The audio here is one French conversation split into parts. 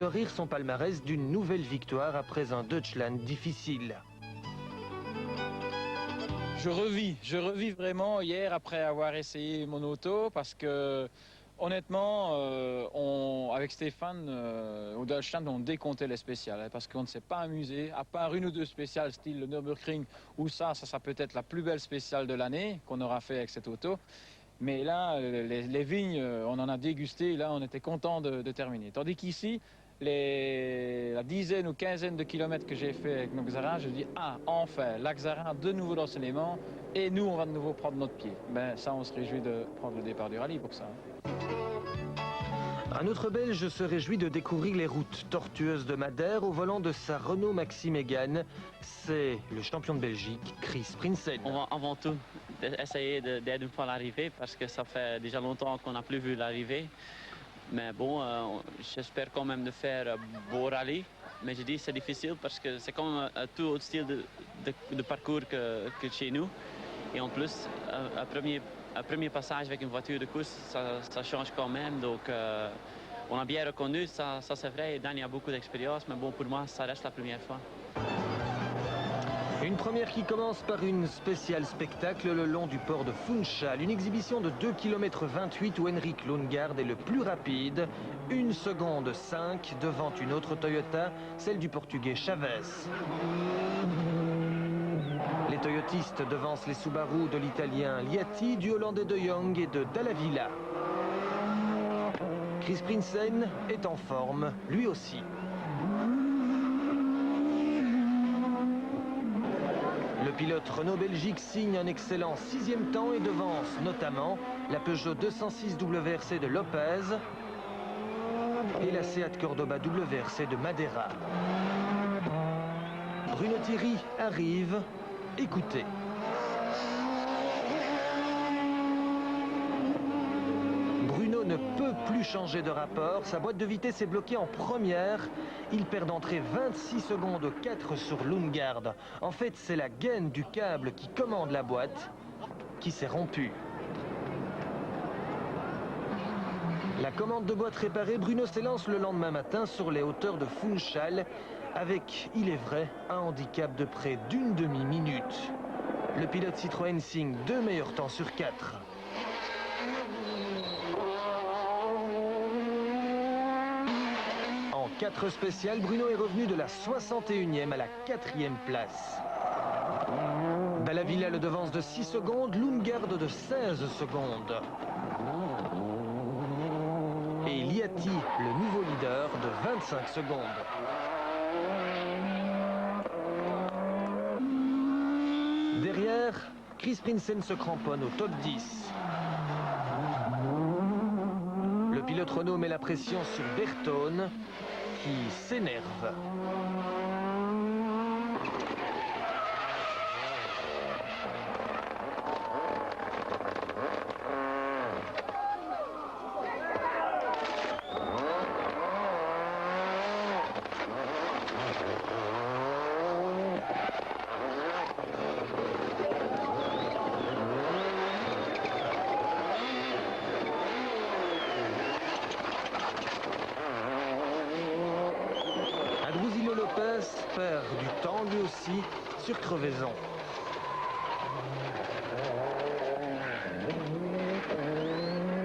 Rire son palmarès d'une nouvelle victoire après un Deutschland difficile. Je revis vraiment hier après avoir essayé mon auto parce que honnêtement, avec Stéphane, au Deutschland, on décomptait les spéciales parce qu'on ne s'est pas amusé, à part une ou deux spéciales style le Nürburgring, où ça sera peut-être la plus belle spéciale de l'année qu'on aura fait avec cette auto. Mais là, les vignes, on en a dégusté, là on était content de terminer. Tandis qu'ici, la dizaine ou quinzaine de kilomètres que j'ai fait avec nos Xara, je dis enfin, la Xara de nouveau dans ses éléments et nous on va de nouveau prendre notre pied. Ben ça on se réjouit de prendre le départ du rallye pour ça. Un autre Belge se réjouit de découvrir les routes tortueuses de Madère au volant de sa Renault Maxi Mégane. C'est le champion de Belgique, Chris Prinsen. On va avant tout essayer d'être une fois à l'arrivée parce que ça fait déjà longtemps qu'on n'a plus vu l'arrivée. Mais bon, j'espère quand même de faire un beau rallye. Mais je dis c'est difficile parce que c'est comme un tout autre style de parcours que chez nous. Et en plus, un premier passage avec une voiture de course, ça change quand même. Donc on a bien reconnu, ça c'est vrai. Et Dan a beaucoup d'expérience, mais bon, pour moi, ça reste la première fois. Une première qui commence par une spéciale spectacle le long du port de Funchal. Une exhibition de 2 km 28 où Henrik Lundgaard est le plus rapide. 1 seconde 5 devant une autre Toyota, celle du Portugais Chavez. Les Toyotistes devancent les Subaru de l'Italien Liatti, du Hollandais de Jong et de Dallavilla. Chris Prinsen est en forme, lui aussi. Le pilote Renault Belgique signe un excellent 6e temps et devance notamment la Peugeot 206 WRC de Lopez et la Seat Cordoba WRC de Madeira. Bruno Thierry arrive, écoutez. Bruno ne peut plus changer de rapport, sa boîte de vitesse est bloquée en première. Il perd d'entrée 26 secondes 4 sur Lundgaard. En fait, c'est la gaine du câble qui commande la boîte qui s'est rompue. La commande de boîte réparée, Bruno s'élance le lendemain matin sur les hauteurs de Funchal avec, il est vrai, un handicap de près d'une demi-minute. Le pilote Citroën signe 2 meilleurs temps sur 4. En 4 spéciales, Bruno est revenu de la 61e à la 4e place. Dallavilla le devance de 6 secondes, Lundgaard de 16 secondes. Et Liatti, le nouveau leader, de 25 secondes. Derrière, Chris Prinsen se cramponne au top 10. Le pilote Renault met la pression sur Bertone, qui s'énerve. Perd du temps lui aussi sur crevaison.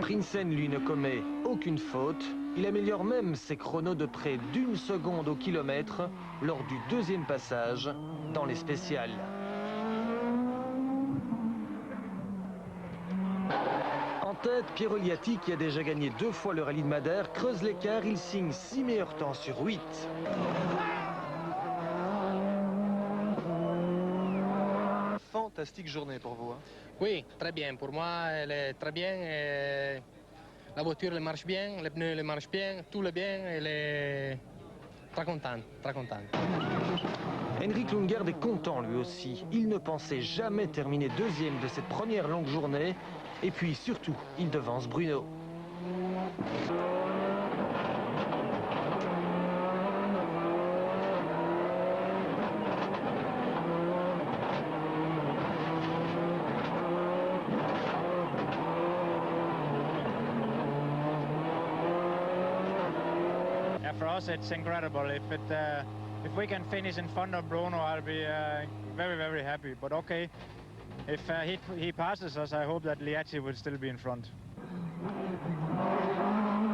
Prinsen lui ne commet aucune faute. Il améliore même ses chronos de près d'1 seconde au kilomètre lors du 2e passage dans les spéciales. En tête, Piero Liatti, qui a déjà gagné 2 fois le rallye de Madère, creuse l'écart. Il signe 6 meilleurs temps sur 8. Fantastique journée pour vous. Hein? Oui, très bien. Pour moi, elle est très bien. Et la voiture elle marche bien, les pneus elle marchent bien, tout le bien. Elle est très contente, très contente. Henrik Lundgaard est content lui aussi. Il ne pensait jamais terminer 2e de cette première longue journée. Et puis surtout, il devance Bruno. us, it's incredible. If we can finish in front of Bruno, I'll be very, very happy. But okay, if he passes us, I hope that Liazzi will still be in front.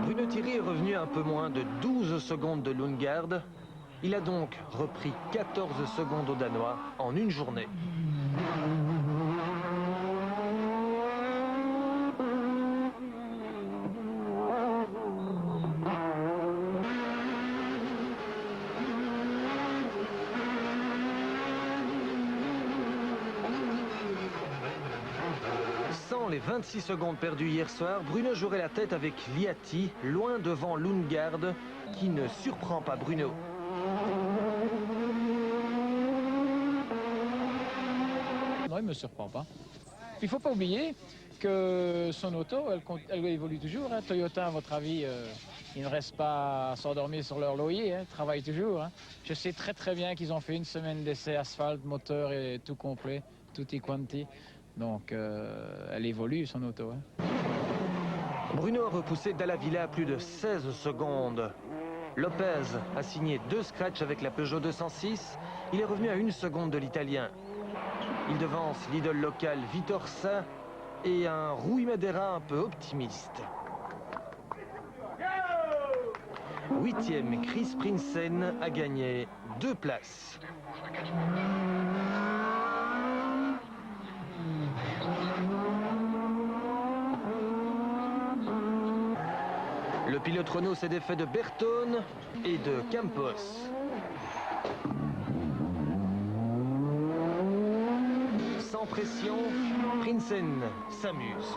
Bruno Thierry est revenu à un peu moins de 12 secondes de Lundgaard. Il a donc repris 14 secondes aux Danois en une journée. Sans les 26 secondes perdues hier soir, Bruno jouerait la tête avec Liatti, loin devant Lundgaard, qui ne surprend pas Bruno. Non, il ne me surprend pas. Il ne faut pas oublier que son auto, elle évolue toujours. Hein. Toyota, à votre avis, ils ne restent pas à s'endormir sur leur laurier, hein, travaillent toujours. Hein. Je sais très très bien qu'ils ont fait une semaine d'essai asphalte, moteur et tout complet, tutti quanti. Donc elle évolue son auto. Hein. Bruno a repoussé Dalla Villa à plus de 16 secondes. Lopez a signé 2 scratchs avec la Peugeot 206. Il est revenu à 1 seconde de l'Italien. Il devance l'idole locale Vitorsa et un Rui Madeira un peu optimiste. 8e, Chris Prinsen a gagné 2 places. Le pilote Renault s'est défait de Bertone et de Campos. Sans pression, Prinsen s'amuse.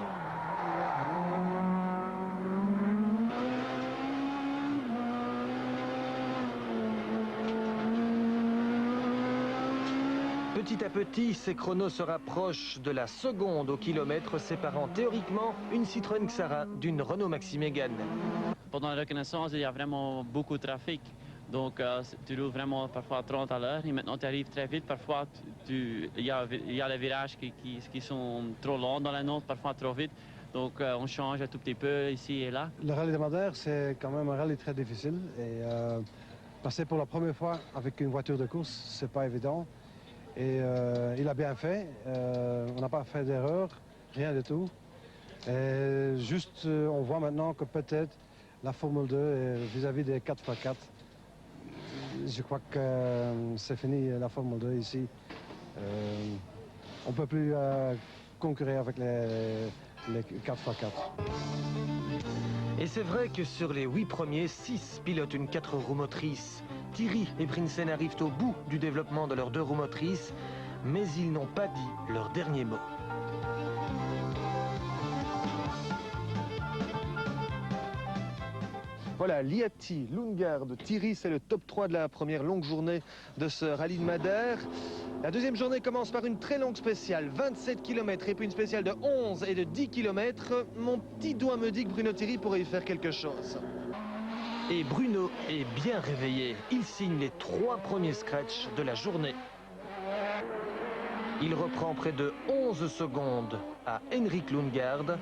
Petit à petit, ces chronos se rapprochent de la seconde au kilomètre, séparant théoriquement une Citroën Xara d'une Renault Maxi Mégane. Pendant la reconnaissance, il y a vraiment beaucoup de trafic. Donc tu roules vraiment parfois à 30 à l'heure et maintenant tu arrives très vite. Parfois il y a les virages qui sont trop longs dans la note, parfois trop vite. Donc on change un tout petit peu ici et là. Le rallye de Madère, c'est quand même un rallye très difficile. Et passer pour la première fois avec une voiture de course, c'est pas évident. Et il a bien fait. On n'a pas fait d'erreur, rien du tout. Et juste, on voit maintenant que peut-être la Formule 2 vis-à-vis des 4x4. Je crois que c'est fini la Formule 2 ici. On ne peut plus concurrer avec les 4x4. Et c'est vrai que sur les 8 premiers, 6 pilotent une 4 roues motrices. Thierry et Prinsen arrivent au bout du développement de leurs 2 roues motrices, mais ils n'ont pas dit leur dernier mot. Voilà, Liatti, Lundgaard, Thierry, c'est le top 3 de la première longue journée de ce rallye de Madère. La deuxième journée commence par une très longue spéciale, 27 km et puis une spéciale de 11 et de 10 km. Mon petit doigt me dit que Bruno Thierry pourrait y faire quelque chose. Et Bruno est bien réveillé. Il signe les 3 premiers scratchs de la journée. Il reprend près de 11 secondes à Henrik Lundgaard.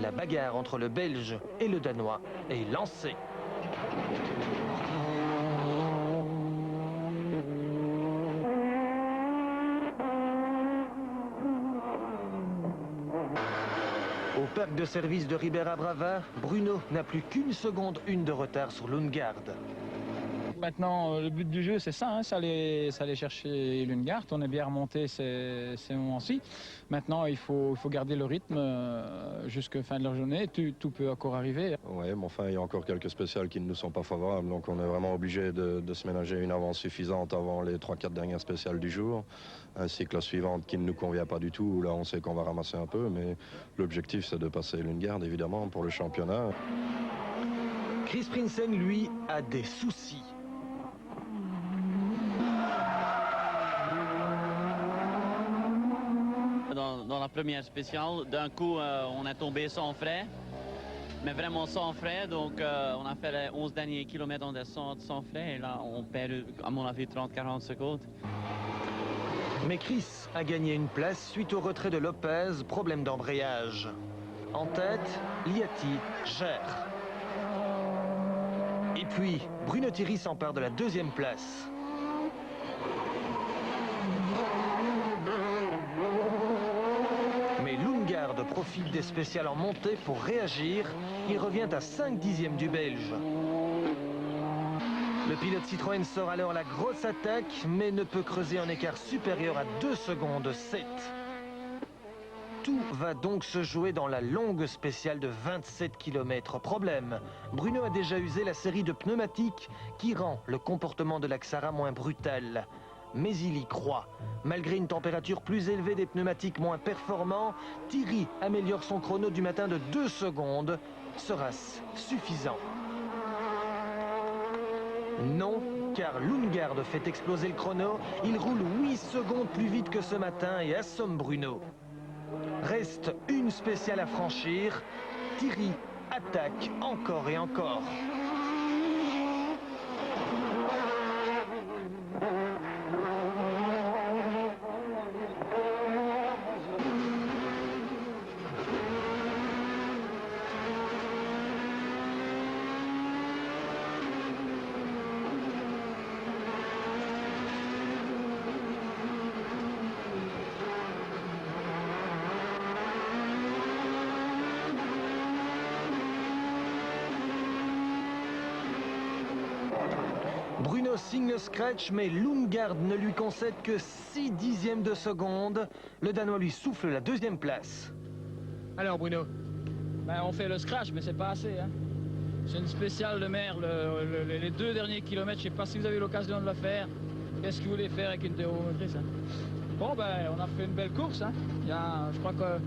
La bagarre entre le Belge et le Danois est lancée. Au parc de service de Ribera Brava, Bruno n'a plus qu'1 seconde 1 de retard sur Lundgaard. Maintenant, le but du jeu, c'est ça, hein, c'est aller chercher Lundgaard. On est bien remonté ces moments-ci. Maintenant, il faut garder le rythme jusqu'à fin de la journée. Tout peut encore arriver. Oui, mais enfin, il y a encore quelques spéciales qui ne nous sont pas favorables. Donc, on est vraiment obligé de se ménager une avance suffisante avant les 3-4 dernières spéciales du jour. Ainsi que la suivante qui ne nous convient pas du tout, où là, on sait qu'on va ramasser un peu. Mais l'objectif, c'est de passer Lundgaard, évidemment, pour le championnat. Chris Prinsen, lui, a des soucis. Dans la première spéciale, d'un coup, on est tombé sans frais, mais vraiment sans frais. Donc, on a fait les 11 derniers kilomètres en descente sans frais. Et là, on perd, à mon avis, 30-40 secondes. Mais Chris a gagné une place suite au retrait de Lopez, problème d'embrayage. En tête, Liatti gère. Et puis, Bruno Thierry s'empare de la deuxième place. Mais Lundgaard profite des spéciales en montée pour réagir. Il revient à 5 dixièmes du Belge. Le pilote Citroën sort alors la grosse attaque, mais ne peut creuser un écart supérieur à 2 secondes 7. Tout va donc se jouer dans la longue spéciale de 27 km. Problème, Bruno a déjà usé la série de pneumatiques qui rend le comportement de la Xara moins brutal. Mais il y croit. Malgré une température plus élevée des pneumatiques moins performants, Thierry améliore son chrono du matin de 2 secondes. Sera-ce suffisant? Non, car Lundgaard fait exploser le chrono. Il roule 8 secondes plus vite que ce matin et assomme Bruno. Reste une spéciale à franchir. Thierry attaque encore et encore. Bruno signe le scratch, mais Lundgaard ne lui concède que 6 dixièmes de seconde. Le Danois lui souffle la deuxième place. Alors Bruno, Ben, on fait le scratch, mais c'est pas assez. Hein. C'est une spéciale de mer. Les 2 derniers kilomètres, je sais pas si vous avez eu l'occasion de le faire. Qu'est-ce que vous voulez faire avec une thermomotrice, hein? Bon, ben, on a fait une belle course. Hein. Je crois qu'on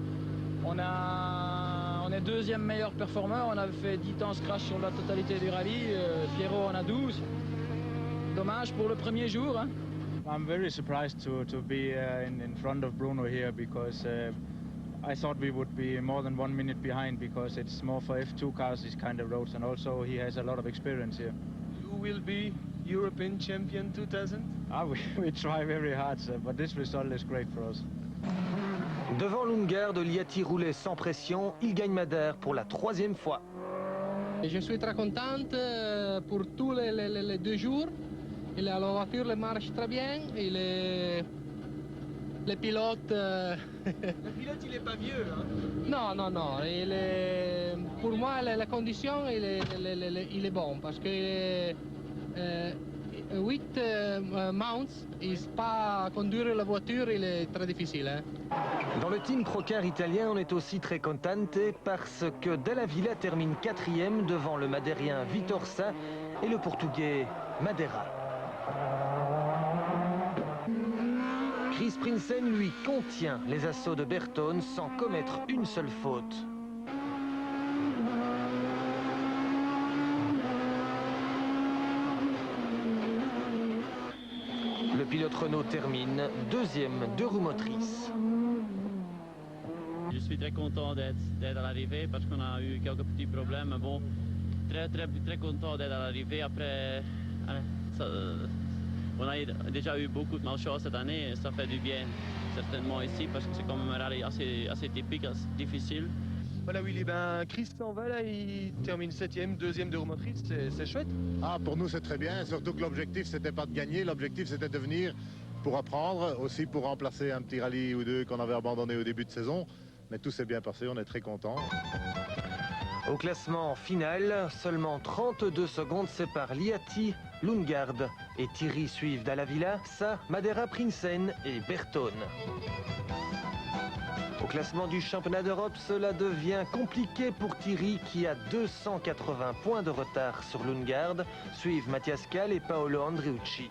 est deuxième meilleur performeur. On avait fait 10 temps scratch sur la totalité du rallye. Pierrot en a 12. Dommage pour le premier jour. Hein. I'm very surprised to be in front of Bruno here because I thought we would be more than 1 minute behind because it's more for F2 cars, these kind of roads, and also he has a lot of experience here. You will be European champion 2000? We try very hard, sir, but this result is great for us. Devant Lundgaard, Liati roulait sans pression. Il gagne Madère pour la 3e fois. et je suis très contente pour tous les 2 jours. La voiture marche très bien et le pilote... Le pilote, il n'est pas vieux, hein? Non. Pour moi, la condition, il est bon parce que 8 mounts, pas conduire la voiture, il est très difficile. Hein? Dans le team Procar italien, on est aussi très contente parce que Dalla Villa termine 4e devant le Madérien Vitor Sa et le Portugais Madeira. Chris Prinsen, lui, contient les assauts de Bertone sans commettre une seule faute. Le pilote Renault termine 2e, 2 roues motrices. Je suis très content d'être à l'arrivée parce qu'on a eu quelques petits problèmes. Bon, très content d'être à l'arrivée. Après, on a déjà eu beaucoup de malchance cette année et ça fait du bien, certainement ici, parce que c'est quand même un rallye assez typique, assez difficile. Voilà Willy, ben Chris s'en va là, il termine 7e, 2e de roue motrice, c'est chouette. Ah, pour nous c'est très bien, surtout que l'objectif c'était pas de gagner, l'objectif c'était de venir pour apprendre, aussi pour remplacer un petit rallye ou 2 qu'on avait abandonné au début de saison. Mais tout s'est bien passé, on est très contents. Au classement final, seulement 32 secondes séparent Liati, Lundgaard et Thierry suivent Dalla Villa, Sa, Madeira, Prinsen et Bertone. Au classement du championnat d'Europe, cela devient compliqué pour Thierry qui a 280 points de retard sur Lundgaard. Suivent Matthias Kahl et Paolo Andreucci.